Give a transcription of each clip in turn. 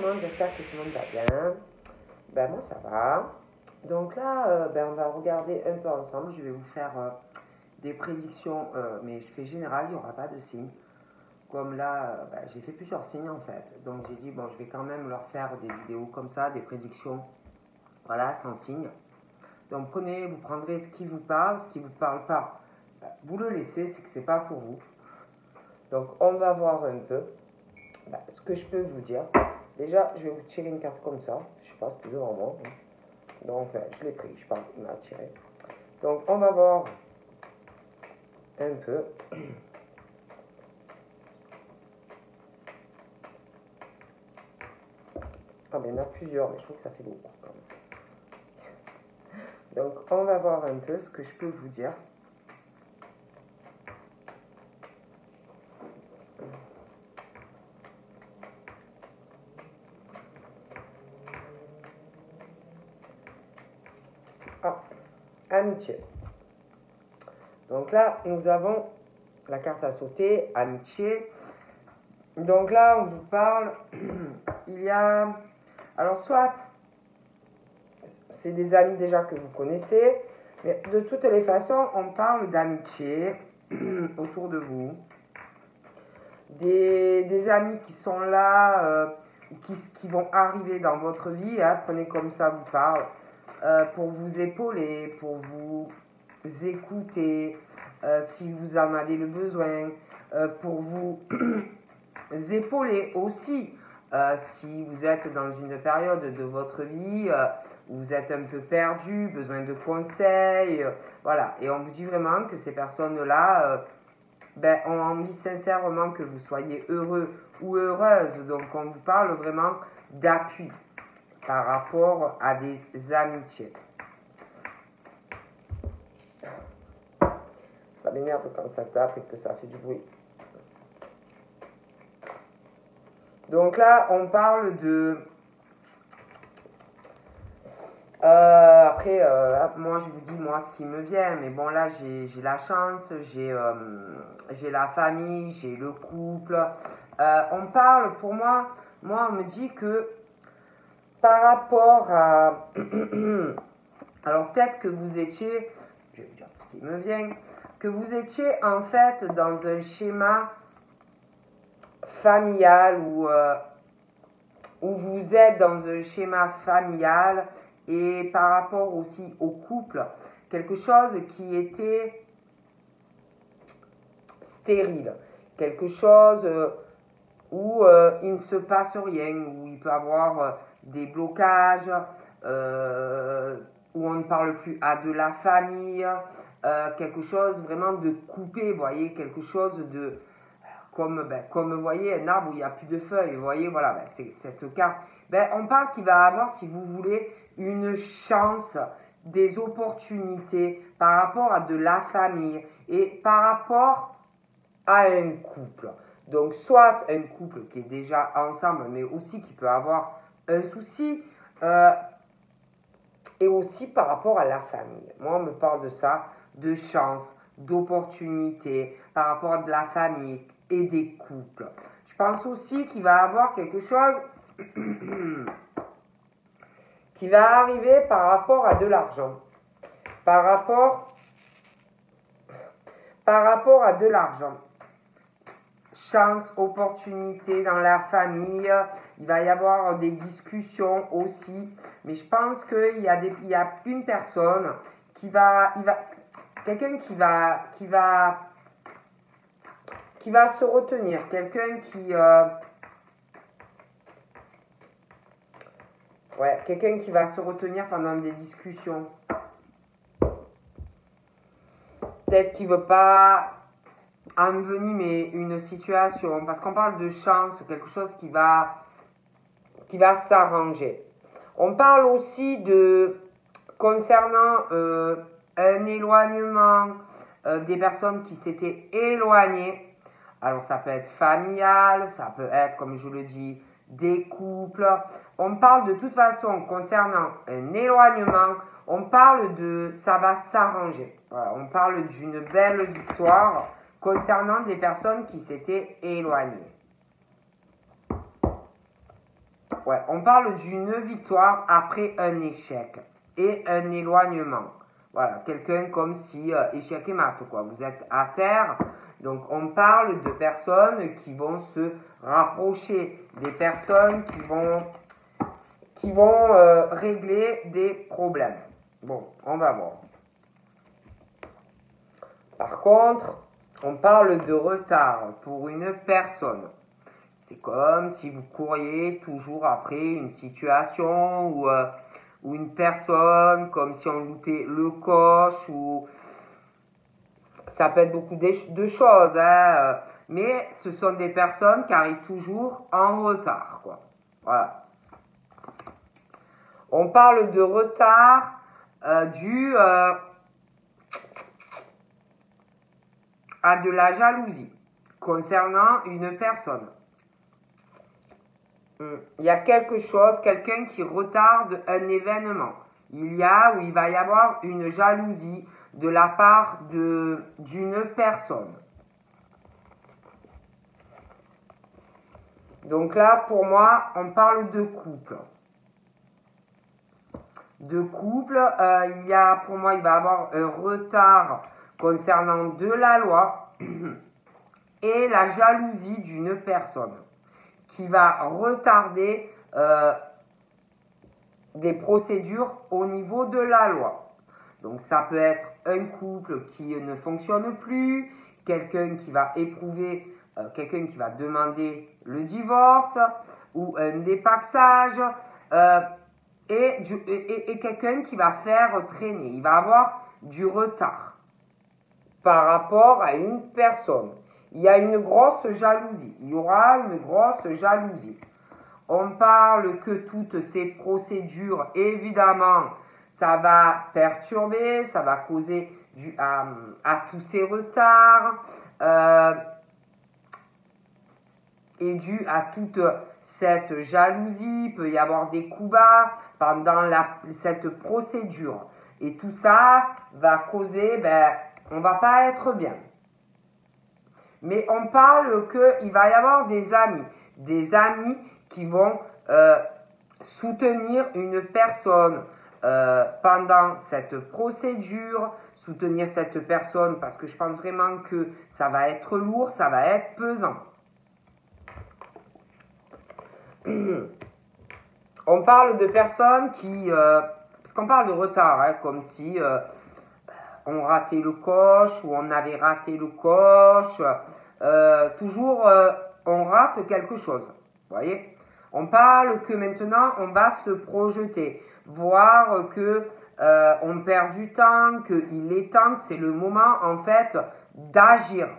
monde, j'espère que tout le monde va bien. Ben moi ça va. Donc là, on va regarder un peu ensemble. Je vais vous faire des prédictions, mais je fais général, il n'y aura pas de signes. Comme là, j'ai fait plusieurs signes en fait. Donc j'ai dit, bon, je vais quand même leur faire des vidéos comme ça, des prédictions, voilà, sans signe. Donc vous prendrez ce qui vous parle, ce qui ne vous parle pas, vous le laissez, c'est que ce n'est pas pour vous. Donc on va voir un peu ce que je peux vous dire. Déjà, je vais vous tirer une carte comme ça. Je ne sais pas si c'est devant moi. Donc, je l'ai pris, je parle, il m'a tiré. Donc, on va voir un peu. Ah, ben, il y en a plusieurs, mais je trouve que ça fait beaucoup quand même. Donc, on va voir un peu ce que je peux vous dire. Ah, amitié. Donc là, nous avons la carte à sauter, amitié. Donc là, on vous parle, il y a... Alors, soit, c'est des amis déjà que vous connaissez, mais de toutes les façons, on parle d'amitié autour de vous. Des amis qui sont là, qui vont arriver dans votre vie, hein, prenez comme ça vous parle, pour vous épauler, pour vous écouter, si vous en avez le besoin, pour vous épauler aussi, si vous êtes dans une période de votre vie où vous êtes un peu perdu, besoin de conseils, voilà. Et on vous dit vraiment que ces personnes-là ont envie sincèrement que vous soyez heureux ou heureuse. Donc on vous parle vraiment d'appui par rapport à des amitiés. Ça m'énerve quand ça tape et que ça fait du bruit. Donc là, on parle de... moi je vous dis moi ce qui me vient, mais bon là j'ai la chance, j'ai la famille, j'ai le couple. On parle, pour moi on me dit que par rapport à... Alors peut-être que vous étiez, je vais vous dire ce qui me vient, que vous étiez en fait dans un schéma familial où vous êtes dans un schéma familial et par rapport aussi au couple, quelque chose qui était stérile, quelque chose où il ne se passe rien, où il peut y avoir des blocages, où on ne parle plus à de la famille, quelque chose vraiment de coupé, vous voyez, quelque chose de... Comme vous voyez, un arbre où il n'y a plus de feuilles, vous voyez, voilà, c'est cette carte. On parle qu'il va avoir, si vous voulez, une chance, des opportunités par rapport à de la famille et par rapport à un couple. Donc, soit un couple qui est déjà ensemble, mais aussi qui peut avoir un souci, et aussi par rapport à la famille. Moi, on me parle de ça, de chance, d'opportunités, par rapport à de la famille et des couples. Je pense aussi qu'il va y avoir quelque chose qui va arriver par rapport à de l'argent. Par rapport à de l'argent. Chance, opportunité dans la famille. Il va y avoir des discussions aussi. Mais je pense qu'il y a une personne quelqu'un qui va se retenir. Quelqu'un quelqu'un qui va se retenir pendant des discussions. Peut-être qu'il ne veut pas envenimer une situation, parce qu'on parle de chance, quelque chose qui va s'arranger. On parle aussi de, concernant un éloignement, des personnes qui s'étaient éloignées. Alors ça peut être familial, ça peut être, comme je le dis, des couples. On parle de toute façon, concernant un éloignement, on parle de ça va s'arranger. Voilà, on parle d'une belle victoire concernant des personnes qui s'étaient éloignées. Ouais, on parle d'une victoire après un échec et un éloignement. Voilà, quelqu'un comme si échec et mat, quoi. Vous êtes à terre, donc on parle de personnes qui vont se rapprocher, des personnes qui vont régler des problèmes. Bon, on va voir. Par contre, on parle de retard pour une personne. C'est comme si vous couriez toujours après une situation ou une personne, comme si on loupait le coche, ou ça peut être beaucoup de choses, hein, mais ce sont des personnes qui arrivent toujours en retard, quoi. Voilà. On parle de retard dû à de la jalousie concernant une personne. Il y a quelque chose, quelqu'un qui retarde un événement. Il y a ou il va y avoir une jalousie de la part d'une personne. Donc là, pour moi, on parle de couple. De couple, pour moi, il va y avoir un retard concernant de la loi et la jalousie d'une personne qui va retarder des procédures au niveau de la loi. Donc ça peut être un couple qui ne fonctionne plus, quelqu'un qui va éprouver, quelqu'un qui va demander le divorce ou un dépaxage et quelqu'un qui va faire traîner. Il va avoir du retard par rapport à une personne. Il y a une grosse jalousie. Il y aura une grosse jalousie. On parle que toutes ces procédures, évidemment, ça va perturber, ça va causer à tous ces retards et dû à toute cette jalousie, il peut y avoir des coups bas pendant cette procédure. Et tout ça va causer, on va pas être bien. Mais on parle qu'il va y avoir des amis qui vont soutenir une personne pendant cette procédure, soutenir cette personne parce que je pense vraiment que ça va être lourd, ça va être pesant. On parle de personnes qui, parce qu'on parle de retard, hein, comme si on ratait le coche ou on avait raté le coche, toujours on rate quelque chose, vous voyez. On parle que maintenant on va se projeter, voir que on perd du temps, qu'il est temps, que c'est le moment en fait d'agir.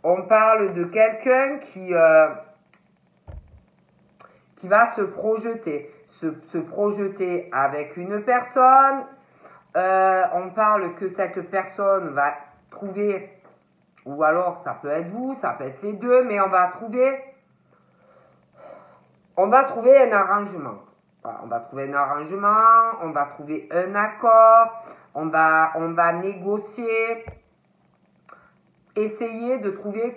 On parle de quelqu'un qui va se projeter, se projeter avec une personne. On parle que cette personne va trouver, ou alors ça peut être vous, ça peut être les deux, mais on va trouver un arrangement. Voilà, on va trouver un arrangement, on va trouver un accord, on va négocier. Essayer de trouver,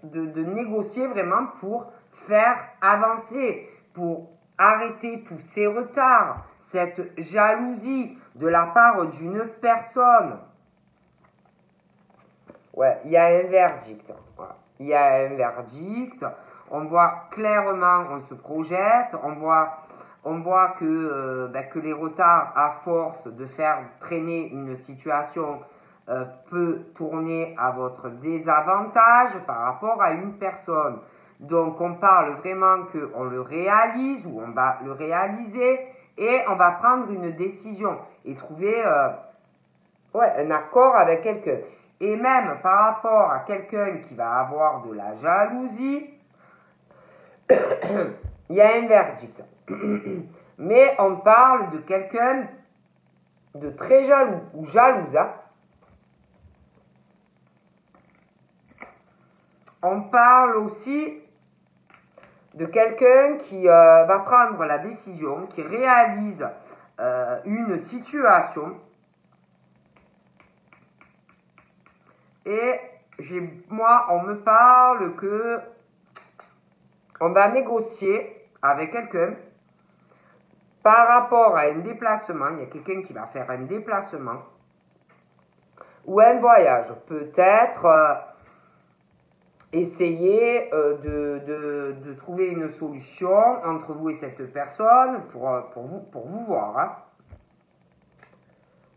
de négocier vraiment pour faire avancer, pour arrêter tous ces retards, cette jalousie de la part d'une personne. Ouais, il y a un verdict. Voilà. Il y a un verdict. On voit clairement, on se projette, on voit que les retards, à force de faire traîner une situation, peut tourner à votre désavantage par rapport à une personne. Donc on parle vraiment qu'on le réalise ou on va le réaliser et on va prendre une décision et trouver un accord avec quelqu'un. Et même par rapport à quelqu'un qui va avoir de la jalousie, il y a un verdict. Mais on parle de quelqu'un de très jaloux ou jalouse. On parle aussi de quelqu'un qui va prendre la décision, qui réalise une situation. Et moi, on me parle que on va négocier avec quelqu'un par rapport à un déplacement. Il y a quelqu'un qui va faire un déplacement ou un voyage. Peut-être essayer de trouver une solution entre vous et cette personne pour vous voir. Hein.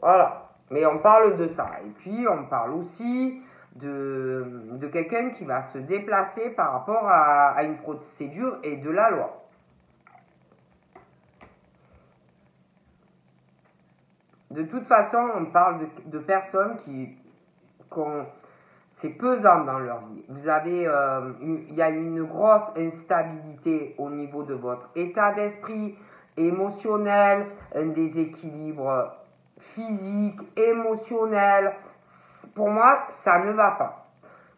Voilà. Mais on parle de ça. Et puis, on parle aussi de quelqu'un qui va se déplacer par rapport à une procédure et de la loi. De toute façon, on parle de personnes c'est pesant dans leur vie. Vous avez, il y a une grosse instabilité au niveau de votre état d'esprit, émotionnel, un déséquilibre physique, émotionnel. Pour moi, ça ne va pas.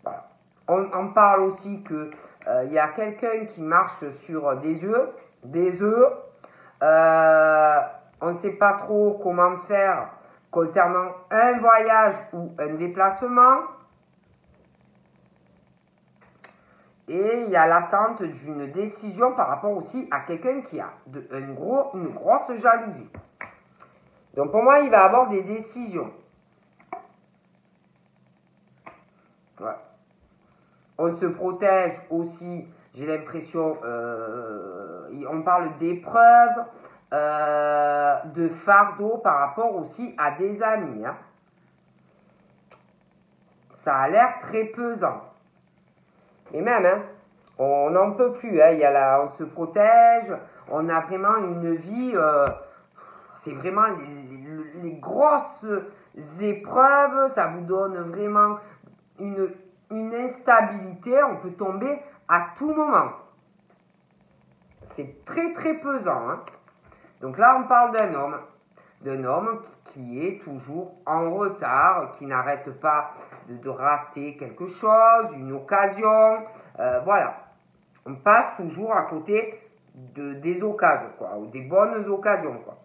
Voilà. On parle aussi que il y a quelqu'un qui marche sur des œufs. On ne sait pas trop comment faire concernant un voyage ou un déplacement. Et il y a l'attente d'une décision par rapport aussi à quelqu'un qui a une grosse jalousie. Donc pour moi, il va avoir des décisions. Voilà. On se protège aussi, j'ai l'impression, on parle d'épreuves, de fardeau par rapport aussi à des amis. Hein. Ça a l'air très pesant. Et même, hein, on n'en peut plus. Hein. On se protège, on a vraiment une vie, c'est vraiment les grosses épreuves, ça vous donne vraiment une instabilité, on peut tomber à tout moment. C'est très très pesant. Hein. Donc là, on parle d'un homme qui est toujours en retard, qui n'arrête pas de rater quelque chose, une occasion. Voilà. On passe toujours à côté des occasions, quoi, ou des bonnes occasions, quoi.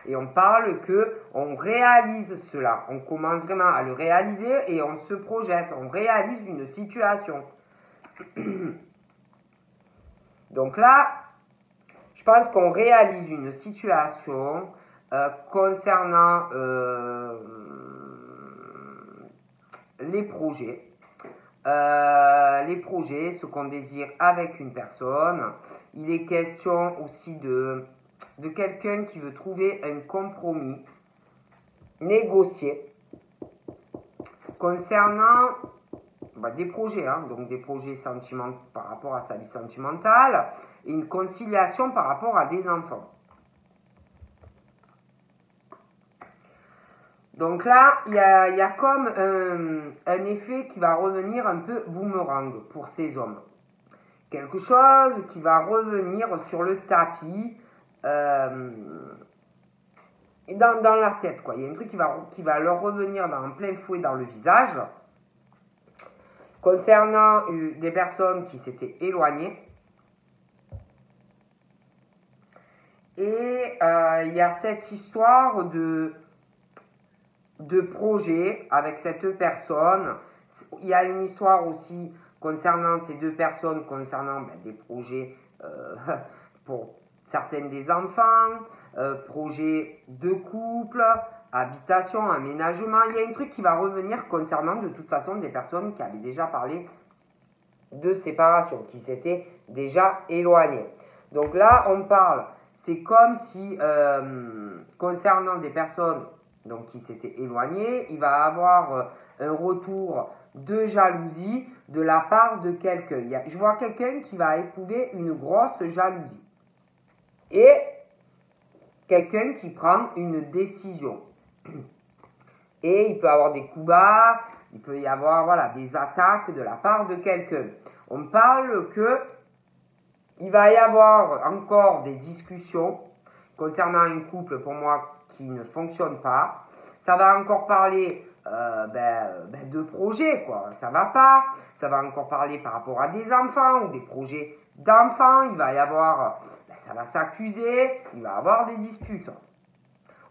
Et on parle qu'on réalise cela. On commence vraiment à le réaliser et on se projette. On réalise une situation. Donc là, je pense qu'on réalise une situation concernant les projets. Ce qu'on désire avec une personne. Il est question aussi de quelqu'un qui veut trouver un compromis, négocier, concernant des projets, hein, donc des projets sentimentaux par rapport à sa vie sentimentale, et une conciliation par rapport à des enfants. Donc là, il y a comme un effet qui va revenir un peu boomerang pour ces hommes. Quelque chose qui va revenir sur le tapis, dans la tête, quoi. Il y a un truc qui va leur revenir en plein fouet dans le visage. Concernant des personnes qui s'étaient éloignées. Et il y a cette histoire de projet avec cette personne. Il y a une histoire aussi concernant ces deux personnes, concernant des projets pour certaines des enfants, projets de couple, habitation, aménagement. Il y a un truc qui va revenir concernant de toute façon des personnes qui avaient déjà parlé de séparation, qui s'étaient déjà éloignées. Donc là, on parle, c'est comme si concernant des personnes donc, qui s'étaient éloignées, il va avoir un retour de jalousie de la part de quelqu'un. Je vois quelqu'un qui va éprouver une grosse jalousie. Et quelqu'un qui prend une décision. Et il peut avoir des coups bas, il peut y avoir des attaques de la part de quelqu'un. On parle que il va y avoir encore des discussions concernant un couple, pour moi, qui ne fonctionne pas. Ça va encore parler de projets, quoi. Ça va pas. Ça va encore parler par rapport à des enfants ou des projets d'enfants. Il va y avoir, ça va s'accuser, il va y avoir des disputes.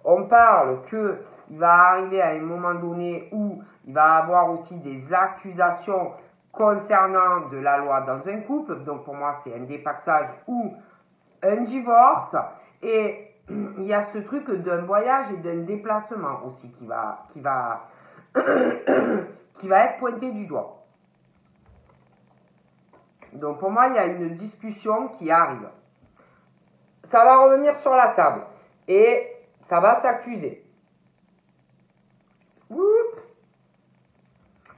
On parle qu'il va arriver à un moment donné où il va y avoir aussi des accusations concernant de la loi dans un couple. Donc pour moi, c'est un dépaxage ou un divorce. Et il y a ce truc d'un voyage et d'un déplacement aussi qui va être pointé du doigt. Donc pour moi, il y a une discussion qui arrive. Ça va revenir sur la table et ça va s'accuser.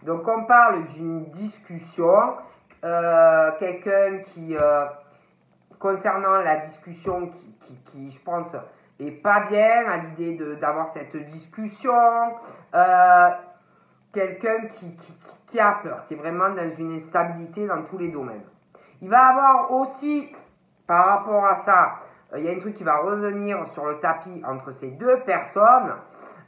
Donc on parle d'une discussion, quelqu'un qui, concernant la discussion qui, je pense, est pas bien à l'idée d'avoir cette discussion, quelqu'un qui a peur, qui est vraiment dans une instabilité dans tous les domaines. Il va avoir aussi, par rapport à ça, il y a un truc qui va revenir sur le tapis entre ces deux personnes.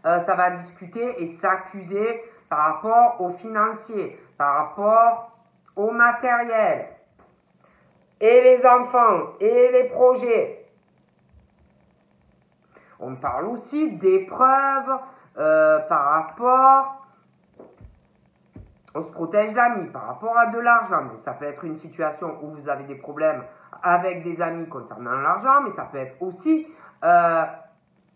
Ça va discuter et s'accuser par rapport au financier, par rapport au matériel, et les enfants, et les projets. On parle aussi d'épreuves par rapport... On se protège l'ami par rapport à de l'argent. Donc ça peut être une situation où vous avez des problèmes avec des amis concernant l'argent, mais ça peut être aussi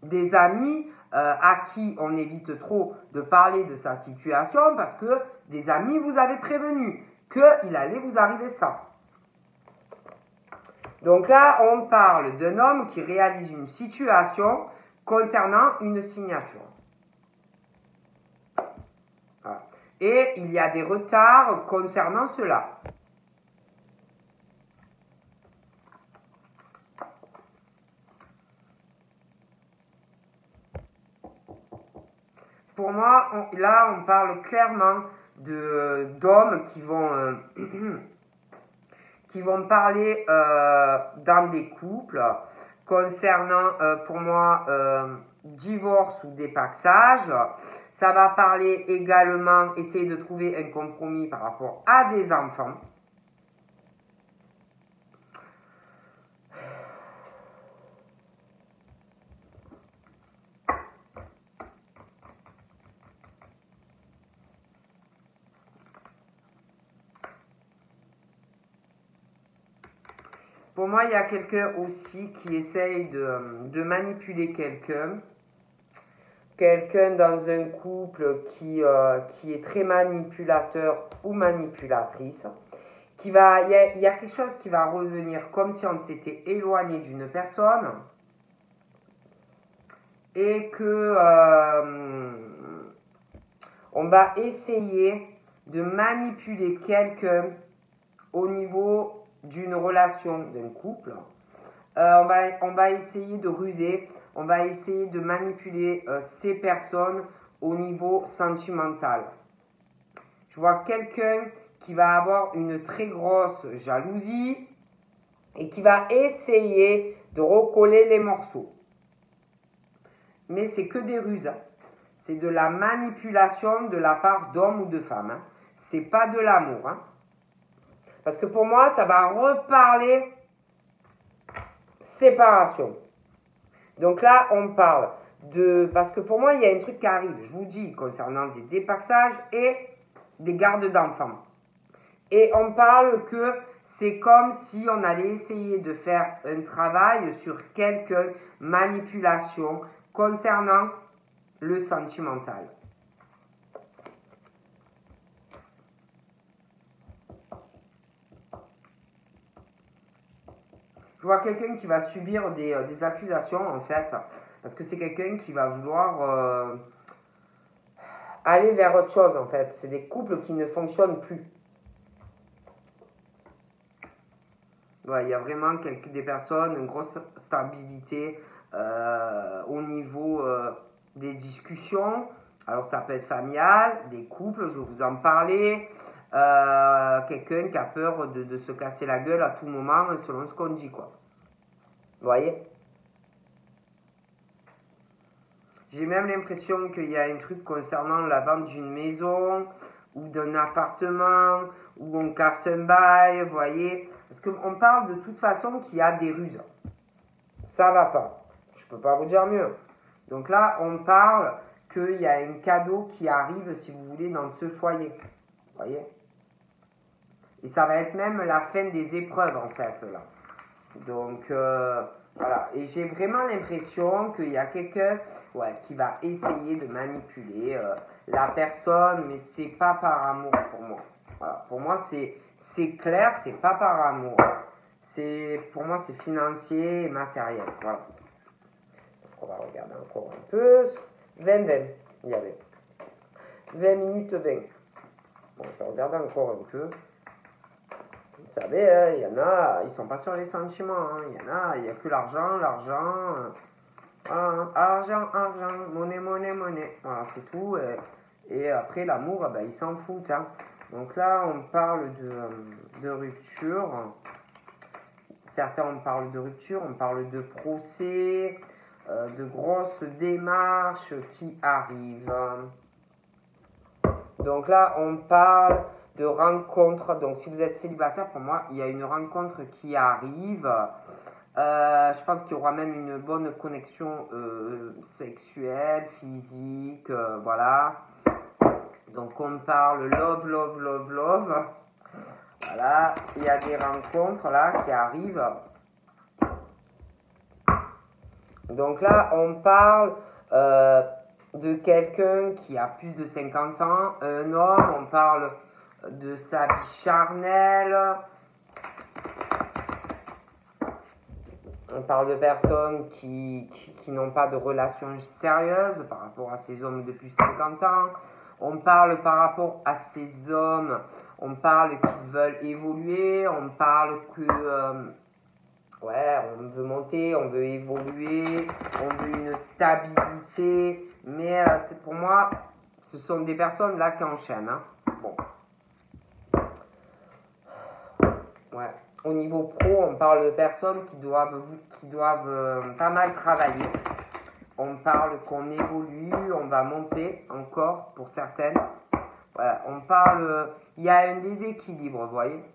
des amis à qui on évite trop de parler de sa situation parce que des amis vous avaient prévenu qu'il allait vous arriver ça. Donc là, on parle d'un homme qui réalise une situation concernant une signature. Voilà. Et il y a des retards concernant cela. Pour moi, là, on parle clairement d'hommes qui vont parler dans des couples concernant, pour moi, divorce ou dépaxage. Ça va parler également, essayer de trouver un compromis par rapport à des enfants. Pour moi, il y a quelqu'un aussi qui essaye de manipuler quelqu'un. Quelqu'un dans un couple qui est très manipulateur ou manipulatrice. Il y a quelque chose qui va revenir comme si on s'était éloigné d'une personne. Et que on va essayer de manipuler quelqu'un au niveau d'une relation, d'un couple. On va essayer de ruser, on va essayer de manipuler ces personnes au niveau sentimental. Je vois quelqu'un qui va avoir une très grosse jalousie et qui va essayer de recoller les morceaux. Mais c'est que des ruses. Hein. C'est de la manipulation de la part d'hommes ou de femmes. Hein. C'est pas de l'amour. Hein. Parce que pour moi, ça va reparler séparation. Donc là, on parle de... Parce que pour moi, il y a un truc qui arrive, je vous dis, concernant des dépaxages et des gardes d'enfants. Et on parle que c'est comme si on allait essayer de faire un travail sur quelques manipulations concernant le sentimental. Je vois quelqu'un qui va subir des accusations, en fait, parce que c'est quelqu'un qui va vouloir aller vers autre chose, en fait. C'est des couples qui ne fonctionnent plus. Ouais, il y a vraiment des personnes, une grosse stabilité au niveau des discussions. Alors, ça peut être familial, des couples, je vais vous en parler. Quelqu'un qui a peur de se casser la gueule à tout moment selon ce qu'on dit, quoi. Vous voyez? J'ai même l'impression qu'il y a un truc concernant la vente d'une maison ou d'un appartement où on casse un bail, vous voyez? Parce qu'on parle de toute façon qu'il y a des ruses. Ça va pas. Je peux pas vous dire mieux. Donc là, on parle qu'il y a un cadeau qui arrive, si vous voulez, dans ce foyer. Vous voyez? Et ça va être même la fin des épreuves, en fait, là. Donc, voilà. Et j'ai vraiment l'impression qu'il y a quelqu'un qui va essayer de manipuler la personne, mais c'est pas par amour pour moi. Voilà. Pour moi, c'est clair, c'est pas par amour. Pour moi, c'est financier et matériel. Voilà. Donc, on va regarder encore un peu. 20, il y avait. 20 minutes 20. Bon, je vais regarder encore un peu. Vous savez, il y en a, ils sont pas sur les sentiments. Hein. Il n'y a que l'argent. Argent, monnaie. Voilà, c'est tout. Et après, l'amour, ils s'en foutent. Hein. Donc là, on parle de rupture. Certains, on parle de rupture, on parle de procès, de grosses démarches qui arrivent. Donc là, on parle de rencontres. Donc si vous êtes célibataire, pour moi, il y a une rencontre qui arrive. Je pense qu'il y aura même une bonne connexion sexuelle, physique, voilà. Donc on parle love. Voilà, il y a des rencontres là qui arrivent. Donc là, on parle de quelqu'un qui a plus de 50 ans, un homme, on parle de sa vie charnelle. On parle de personnes qui n'ont pas de relation sérieuse par rapport à ces hommes de plus de 50 ans. On parle par rapport à ces hommes, on parle qu'ils veulent évoluer, on parle que, on veut monter, on veut évoluer, on veut une stabilité. Mais c'est pour moi, ce sont des personnes là qui enchaînent. Hein. Bon. Ouais. Au niveau pro, on parle de personnes qui doivent pas mal travailler. On parle qu'on évolue, on va monter encore pour certaines. Voilà, on parle, il y a un déséquilibre, vous voyez.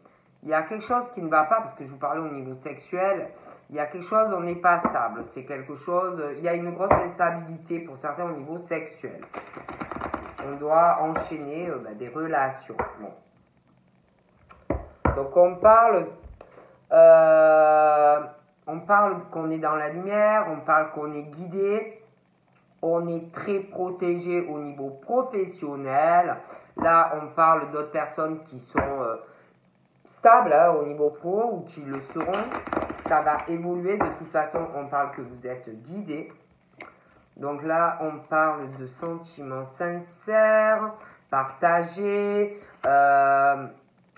Il y a quelque chose qui ne va pas, parce que je vous parlais au niveau sexuel, il y a quelque chose, on n'est pas stable. C'est quelque chose, il y a une grosse instabilité pour certains au niveau sexuel. On doit enchaîner des relations. Bon. Donc on parle qu'on est dans la lumière, on parle qu'on est guidé, on est très protégé au niveau professionnel. Là, on parle d'autres personnes qui sont stables au niveau pro ou qui le seront. Ça va évoluer. De toute façon, on parle que vous êtes guidé. Donc là, on parle de sentiments sincères, partagés.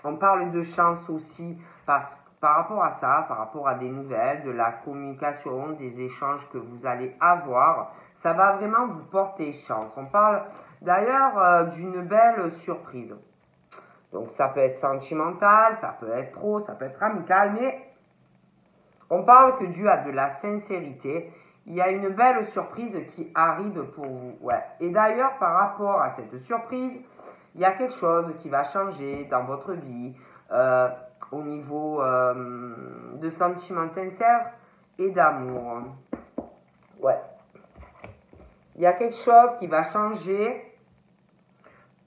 On parle de chance aussi par rapport à ça, par rapport à des nouvelles, de la communication, des échanges que vous allez avoir. Ça va vraiment vous porter chance. On parle d'ailleurs d'une belle surprise. Donc ça peut être sentimental, ça peut être pro, ça peut être amical, mais on parle que dû à de la sincérité, il y a une belle surprise qui arrive pour vous. Ouais. Et d'ailleurs, par rapport à cette surprise, il y a quelque chose qui va changer dans votre vie au niveau de sentiments sincères et d'amour. Ouais. Il y a quelque chose qui va changer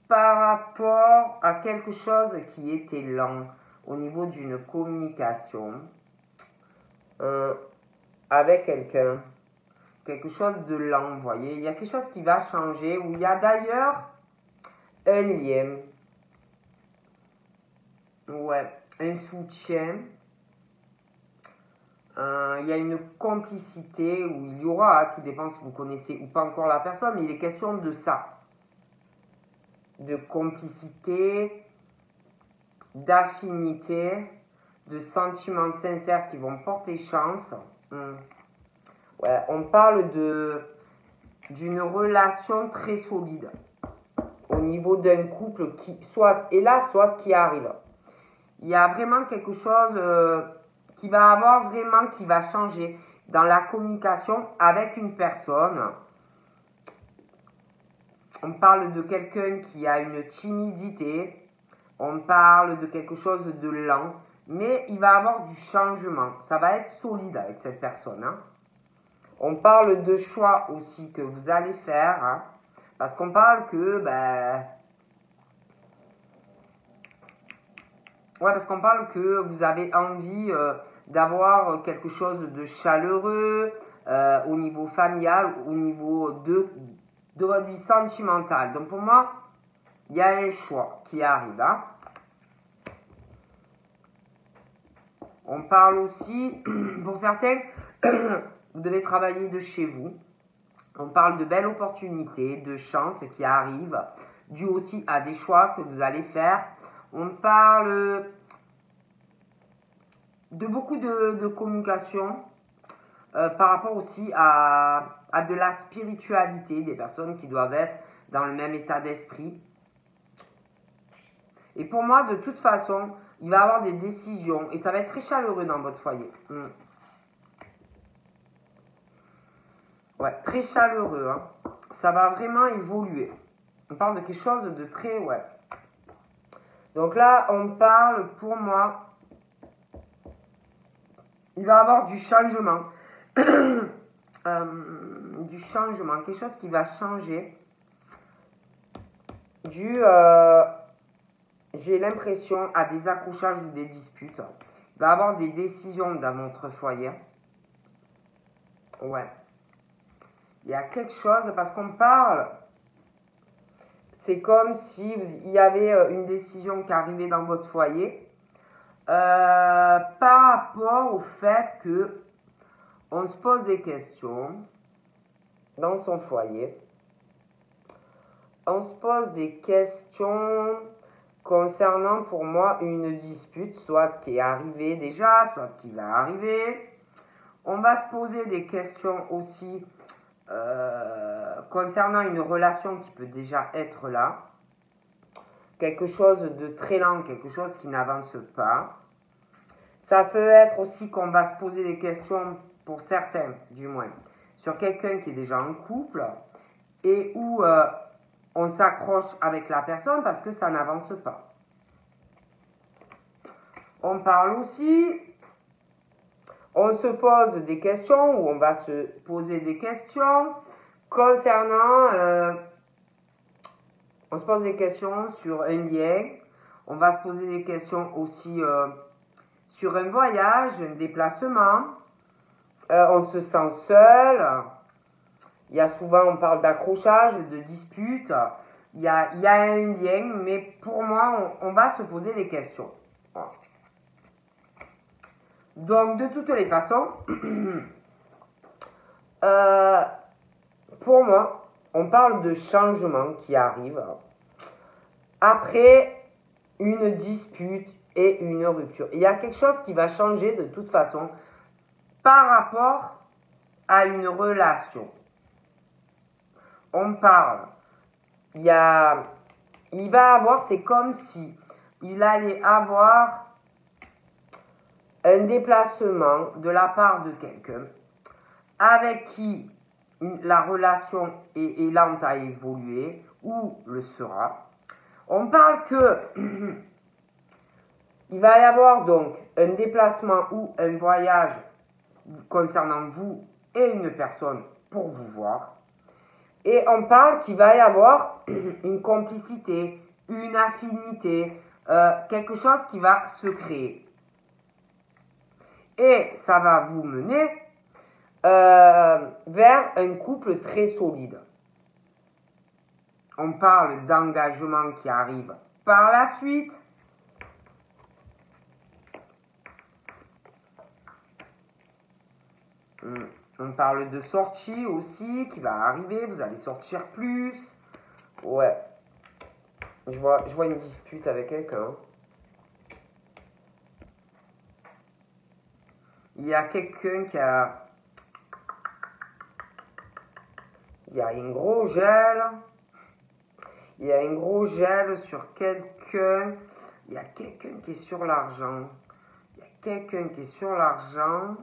par rapport à quelque chose qui était lent au niveau d'une communication avec quelqu'un. Quelque chose de lent, vous voyez. Il y a quelque chose qui va changer, où il y a d'ailleurs un lien. Ouais, un soutien. Il y a une complicité, où il y aura, tout dépend si vous connaissez ou pas encore la personne, mais il est question de ça. De complicité, d'affinité, de sentiments sincères qui vont porter chance. Ouais, on parle d'une relation très solide au niveau d'un couple qui soit est là, soit qui arrive. Il y a vraiment quelque chose qui va changer dans la communication avec une personne. On parle de quelqu'un qui a une timidité. On parle de quelque chose de lent. Mais il va avoir du changement. Ça va être solide avec cette personne. Hein. On parle de choix aussi que vous allez faire. Hein, parce qu'on parle que... Ouais, parce qu'on parle que vous avez envie d'avoir quelque chose de chaleureux au niveau familial, au niveau de votre vie sentimentale. Donc pour moi, il y a un choix qui arrive. Hein. On parle aussi, pour certains, vous devez travailler de chez vous. On parle de belles opportunités, de chances qui arrivent, dû aussi à des choix que vous allez faire. On parle de beaucoup de communication par rapport aussi à de la spiritualité, des personnes qui doivent être dans le même état d'esprit. Et pour moi, de toute façon, il va y avoir des décisions et ça va être très chaleureux dans votre foyer. Ouais, très chaleureux. Hein. Ça va vraiment évoluer. On parle de quelque chose de très... Ouais. Donc là, on parle, pour moi, il va y avoir du changement. Du changement. Quelque chose qui va changer. J'ai l'impression, à des accrochages ou des disputes. Il va y avoir des décisions dans votre foyer. Ouais. Il y a quelque chose, parce qu'on parle, c'est comme si il y avait une décision qui arrivait dans votre foyer par rapport au fait que on se pose des questions dans son foyer. On se pose des questions concernant pour moi une dispute, soit qui est arrivée déjà, soit qui va arriver. On va se poser des questions aussi concernant une relation qui peut déjà être là. Quelque chose de très lent, quelque chose qui n'avance pas. Ça peut être aussi qu'on va se poser des questions, pour certains du moins, sur quelqu'un qui est déjà en couple et où on s'accroche avec la personne parce que ça n'avance pas. On parle aussi, on se pose des questions ou on va se poser des questions concernant, on se pose des questions sur un lien, on va se poser des questions aussi sur un voyage, un déplacement, on se sent seul, il y a souvent, on parle d'accrochage, de dispute, il y a un lien, mais pour moi, on va se poser des questions. Voilà. Donc, de toutes les façons, pour moi, on parle de changement qui arrive après une dispute et une rupture. Il y a quelque chose qui va changer de toute façon par rapport à une relation. On parle, il va avoir, c'est comme si il allait avoir un déplacement de la part de quelqu'un avec qui la relation est lente à évoluer ou le sera. On parle que il va y avoir donc un déplacement ou un voyage concernant vous et une personne pour vous voir. Et on parle qu'il va y avoir une complicité, une affinité, quelque chose qui va se créer. Et ça va vous mener vers un couple très solide. On parle d'engagement qui arrive par la suite. On parle de sortie aussi qui va arriver. Vous allez sortir plus. Ouais. Je vois une dispute avec quelqu'un. Il y a quelqu'un qui a... Il y a un gros gel. Il y a un gros gel sur quelqu'un. Il y a quelqu'un qui est sur l'argent. Il y a quelqu'un qui est sur l'argent.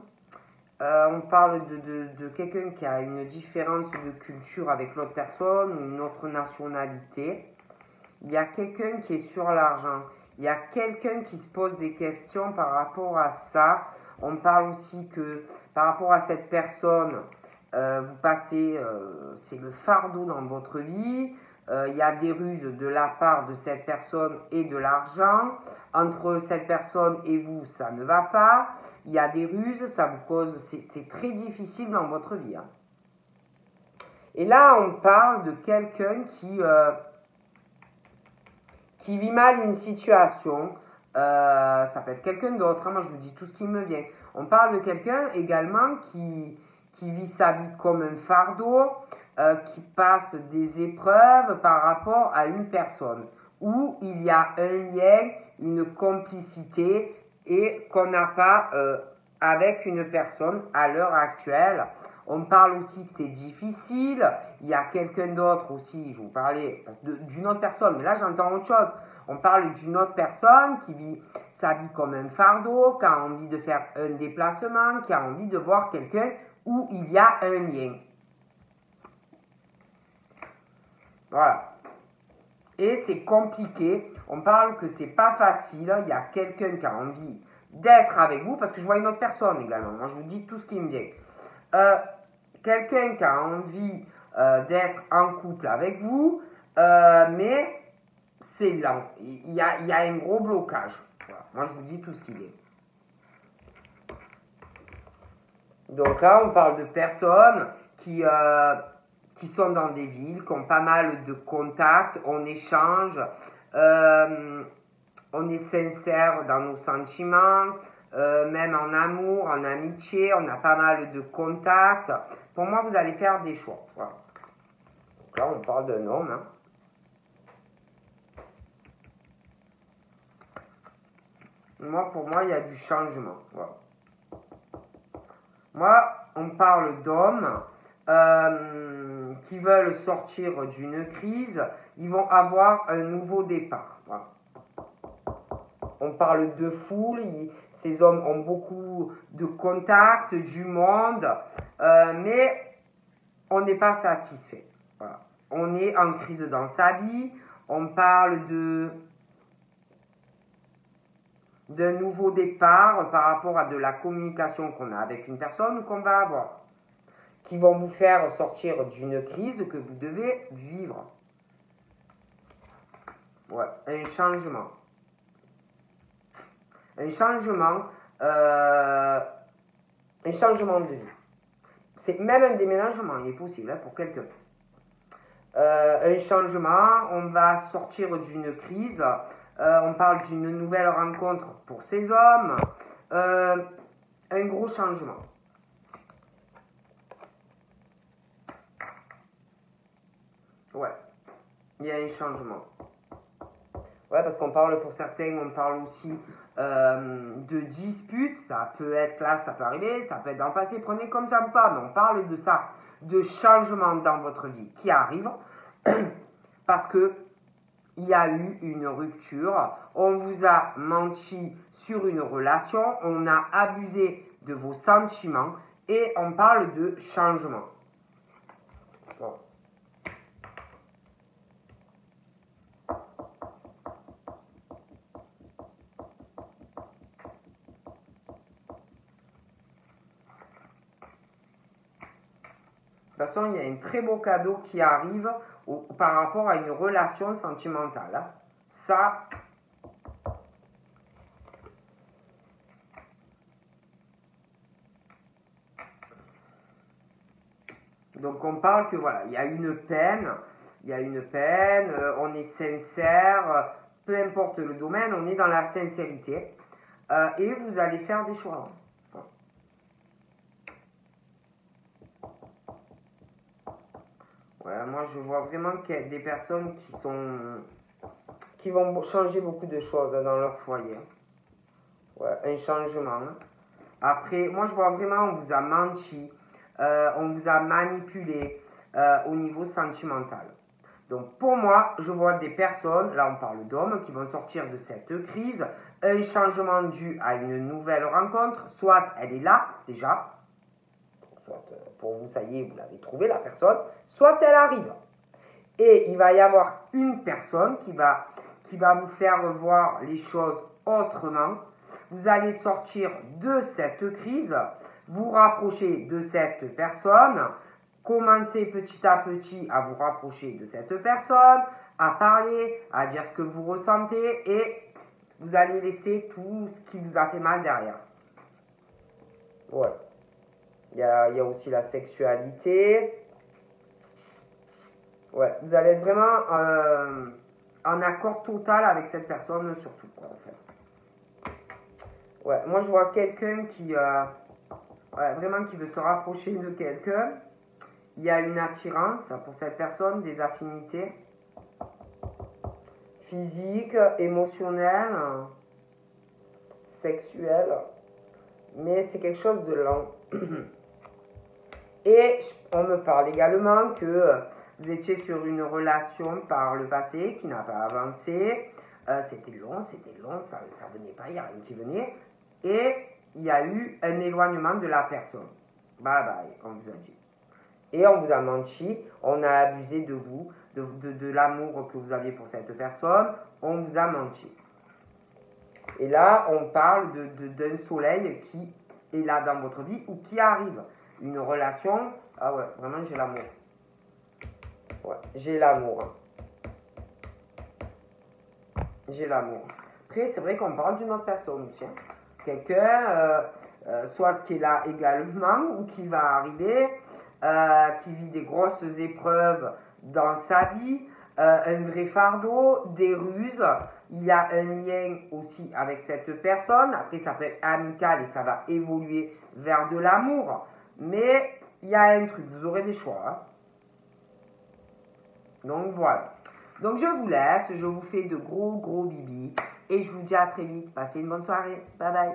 On parle de quelqu'un qui a une différence de culture avec l'autre personne ou une autre nationalité. Il y a quelqu'un qui est sur l'argent. Il y a quelqu'un qui se pose des questions par rapport à ça. On parle aussi que par rapport à cette personne, vous passez, c'est le fardeau dans votre vie. il y a des ruses de la part de cette personne et de l'argent. Entre cette personne et vous, ça ne va pas. Il y a des ruses, ça vous cause, c'est très difficile dans votre vie. Hein. Et là, on parle de quelqu'un qui vit mal une situation. Ça peut être quelqu'un d'autre. Hein, moi, je vous dis tout ce qui me vient. On parle de quelqu'un également qui vit sa vie comme un fardeau, qui passe des épreuves par rapport à une personne, où il y a un lien, une complicité, et qu'on n'a pas avec une personne à l'heure actuelle. On parle aussi que c'est difficile. Il y a quelqu'un d'autre aussi, je vous parlais d'une autre personne, mais là j'entends autre chose. On parle d'une autre personne qui vit sa vie comme un fardeau, qui a envie de faire un déplacement, qui a envie de voir quelqu'un où il y a un lien. Voilà. Et c'est compliqué. On parle que c'est pas facile. Il y a quelqu'un qui a envie d'être avec vous, parce que je vois une autre personne également. Moi, je vous dis tout ce qui me vient. Quelqu'un qui a envie d'être en couple avec vous, mais c'est lent. Il y a un gros blocage. Voilà. Moi, je vous dis tout ce qu'il est. Donc là, on parle de personnes qui sont dans des villes, qui ont pas mal de contacts, on échange, on est sincère dans nos sentiments, même en amour, en amitié, on a pas mal de contacts. Pour moi, vous allez faire des choix. Voilà. Donc là, on parle d'un homme. Hein. Pour moi, il y a du changement. Voilà. Moi, on parle d'hommes qui veulent sortir d'une crise. Ils vont avoir un nouveau départ. Voilà. On parle de foule. Ces hommes ont beaucoup de contacts, du monde, mais on n'est pas satisfait. Voilà. On est en crise dans sa vie. On parle d'un nouveau départ par rapport à de la communication qu'on a avec une personne ou qu'on va avoir, qui vont vous faire sortir d'une crise que vous devez vivre. Ouais, un changement. Un changement de vie. C'est même un déménagement, il est possible hein, pour quelqu'un. Un changement, on va sortir d'une crise. On parle d'une nouvelle rencontre pour ces hommes. Un gros changement. Ouais, il y a un changement. Ouais, parce qu'on parle pour certains, on parle aussi de disputes. Ça peut être là, ça peut arriver, ça peut être dans le passé. Prenez comme ça ou pas, mais on parle de ça, de changement dans votre vie qui arrive parce que il y a eu une rupture, on vous a menti sur une relation, on a abusé de vos sentiments et on parle de changement. Bon. De toute façon, il y a un très beau cadeau qui arrive par rapport à une relation sentimentale. Hein. Ça, donc on parle que voilà, il y a une peine, on est sincère, peu importe le domaine, on est dans la sincérité et vous allez faire des choix. Ouais, moi je vois vraiment qu'il y a des personnes qui vont changer beaucoup de choses dans leur foyer. Ouais, un changement. Après, moi je vois vraiment on vous a menti, on vous a manipulé au niveau sentimental. Donc pour moi, je vois des personnes, là on parle d'hommes, qui vont sortir de cette crise, un changement dû à une nouvelle rencontre, soit elle est là déjà, soit pour vous, ça y est, vous l'avez trouvé la personne, soit elle arrive. Et il va y avoir une personne qui va vous faire voir les choses autrement. Vous allez sortir de cette crise, vous rapprocher de cette personne commencez petit à petit à vous rapprocher de cette personne, à parler, à dire ce que vous ressentez et vous allez laisser tout ce qui vous a fait mal derrière. Ouais. Il y a aussi la sexualité. Ouais, vous allez être vraiment en accord total avec cette personne, surtout, quoi, en fait. Ouais, moi, je vois quelqu'un qui, vraiment, qui veut se rapprocher de quelqu'un. Il y a une attirance pour cette personne, des affinités physiques, émotionnelles, sexuelles. Mais c'est quelque chose de lent. Et on me parle également que vous étiez sur une relation par le passé qui n'a pas avancé. C'était long, ça ne venait pas, il n'y a rien qui venait. Et il y a eu un éloignement de la personne. Bye bye, on vous a dit. Et on vous a menti, on a abusé de vous, de l'amour que vous aviez pour cette personne. On vous a menti. Et là, on parle d'un soleil qui est là dans votre vie ou qui arrive. Une relation, ah ouais, vraiment j'ai l'amour. Ouais, j'ai l'amour. J'ai l'amour. Après, c'est vrai qu'on parle d'une autre personne aussi. Hein. Quelqu'un, soit qui est là également ou qui va arriver, qui vit des grosses épreuves dans sa vie, un vrai fardeau, des ruses. Il y a un lien aussi avec cette personne. Après, ça peut être amical et ça va évoluer vers de l'amour. Mais il y a un truc, vous aurez des choix. Hein. Donc voilà. Donc je vous laisse, je vous fais de gros bibis et je vous dis à très vite. Passez une bonne soirée. Bye bye.